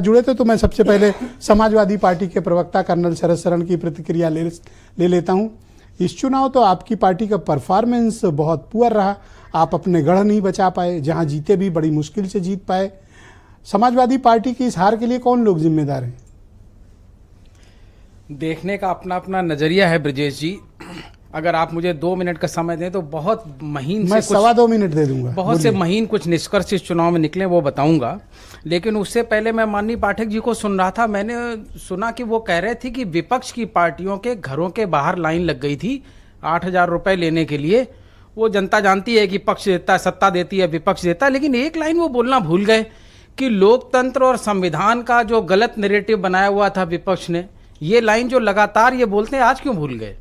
जुड़े थे, तो मैं सबसे पहले समाजवादी पार्टी के प्रवक्ता कर्नल शरद शरण की प्रतिक्रिया ले लेता हूं। इस चुनाव तो आपकी पार्टी का परफॉर्मेंस बहुत पुअर रहा, आप अपने गढ़ नहीं बचा पाए, जहां जीते भी बड़ी मुश्किल से जीत पाए। समाजवादी पार्टी की इस हार के लिए कौन लोग जिम्मेदार हैं? देखने का अपना अपना नजरिया है ब्रजेश जी। अगर आप मुझे 2 मिनट का समय दें तो बहुत महीन मैं से 2.25 मिनट दे दूंगा। बहुत से महीन कुछ निष्कर्ष इस चुनाव में निकले वो बताऊंगा। लेकिन उससे पहले मैं माननीय पाठक जी को सुन रहा था, मैंने सुना कि वो कह रहे थे कि विपक्ष की पार्टियों के घरों के बाहर लाइन लग गई थी 8,000 रुपए लेने के लिए। वो जनता जानती है कि पक्ष देता है, सत्ता देती है, विपक्ष देता है, लेकिन एक लाइन वो बोलना भूल गए कि लोकतंत्र और संविधान का जो गलत नैरेटिव बनाया हुआ था विपक्ष ने, ये लाइन जो लगातार ये बोलते हैं, आज क्यों भूल गए?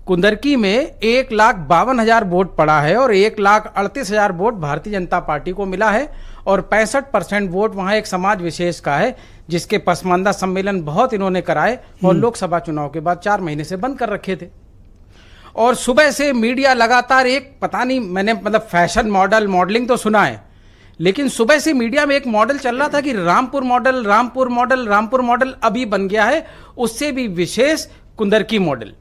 कुंदरकी में 1,52,000 वोट पड़ा है और 1,38,000 वोट भारतीय जनता पार्टी को मिला है और 65% वोट वहां एक समाज विशेष का है, जिसके पसमानदा सम्मेलन बहुत इन्होंने कराए और लोकसभा चुनाव के बाद 4 महीने से बंद कर रखे थे। और सुबह से मीडिया लगातार एक पता नहीं, मैंने मतलब फैशन मॉडलिंग तो सुना है, लेकिन सुबह से मीडिया में एक मॉडल चल रहा था कि रामपुर मॉडल अभी बन गया है, उससे भी विशेष कुंदरकी मॉडल।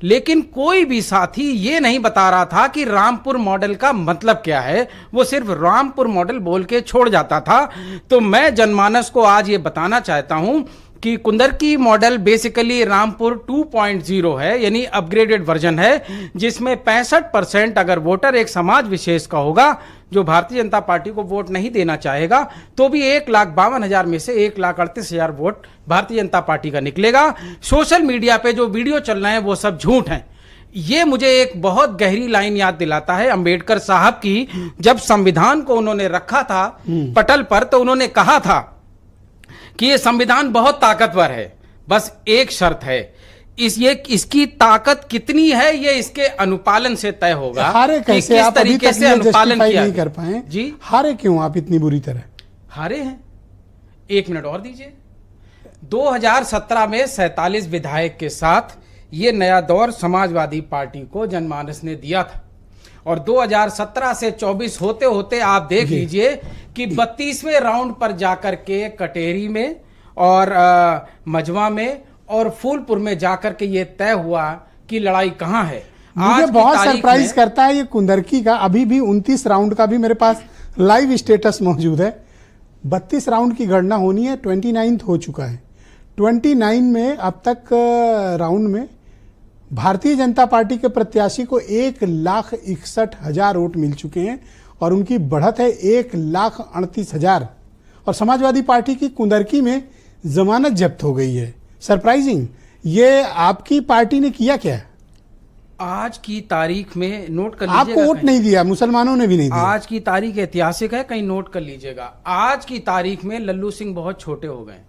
लेकिन कोई भी साथी ये नहीं बता रहा था कि रामपुर मॉडल का मतलब क्या है, वो सिर्फ रामपुर मॉडल बोल के छोड़ जाता था। तो मैं जनमानस को आज ये बताना चाहता हूं कि कुंदरकी मॉडल बेसिकली रामपुर 2.0 है, यानी अपग्रेडेड वर्जन है, जिसमें 65% अगर वोटर एक समाज विशेष का होगा जो भारतीय जनता पार्टी को वोट नहीं देना चाहेगा, तो भी 1,52,000 में से 1,38,000 वोट भारतीय जनता पार्टी का निकलेगा। सोशल मीडिया पे जो वीडियो चल रहे हैं वो सब झूठ हैं। ये मुझे एक बहुत गहरी लाइन याद दिलाता है अंबेडकर साहब की। जब संविधान को उन्होंने रखा था पटल पर, तो उन्होंने कहा था कि ये संविधान बहुत ताकतवर है, बस एक शर्त है, इसकी ताकत कितनी है ये इसके अनुपालन से तय होगा। हारे कैसे? किस आप अभी तरीके तक से अनुपालन किया नहीं कर पाए जी? हारे क्यों आप इतनी बुरी तरह? हारे हैं, 1 मिनट और दीजिए। 2017 में 47 विधायक के साथ ये नया दौर समाजवादी पार्टी को जनमानस ने दिया था और 2017 से 24 होते होते आप देख लीजिए कि 32वें राउंड पर जाकर के कटेरी में और मझवा में और फूलपुर में जाकर के ये तय हुआ कि लड़ाई कहां है। मुझे बहुत सरप्राइज करता है ये कुंदरकी का। अभी भी 29 राउंड का भी मेरे पास लाइव स्टेटस मौजूद है। 32 राउंड की गणना होनी है, 29th हो चुका है। 29 में अब तक राउंड में भारतीय जनता पार्टी के प्रत्याशी को 1,61,000 वोट मिल चुके हैं और उनकी बढ़त है 1,38,000। और समाजवादी पार्टी की कुंदरकी में जमानत जब्त हो गई है। सरप्राइजिंग। ये आपकी पार्टी ने किया क्या? आज की तारीख में नोट कर लीजिएगा। आपको वोट नहीं दिया, मुसलमानों ने भी नहीं दिया। आज की तारीख ऐतिहासिक है, कहीं नोट कर लीजिएगा। आज की तारीख में लल्लू सिंह बहुत छोटे हो गए,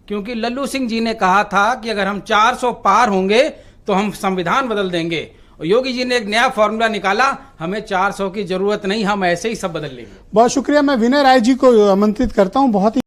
क्योंकि लल्लू सिंह जी ने कहा था कि अगर हम 400 पार होंगे तो हम संविधान बदल देंगे, और योगी जी ने एक नया फॉर्मूला निकाला, हमें 400 की जरूरत नहीं, हम ऐसे ही सब बदल लेंगे। बहुत शुक्रिया। मैं विनय राय जी को आमंत्रित करता हूं। बहुत ही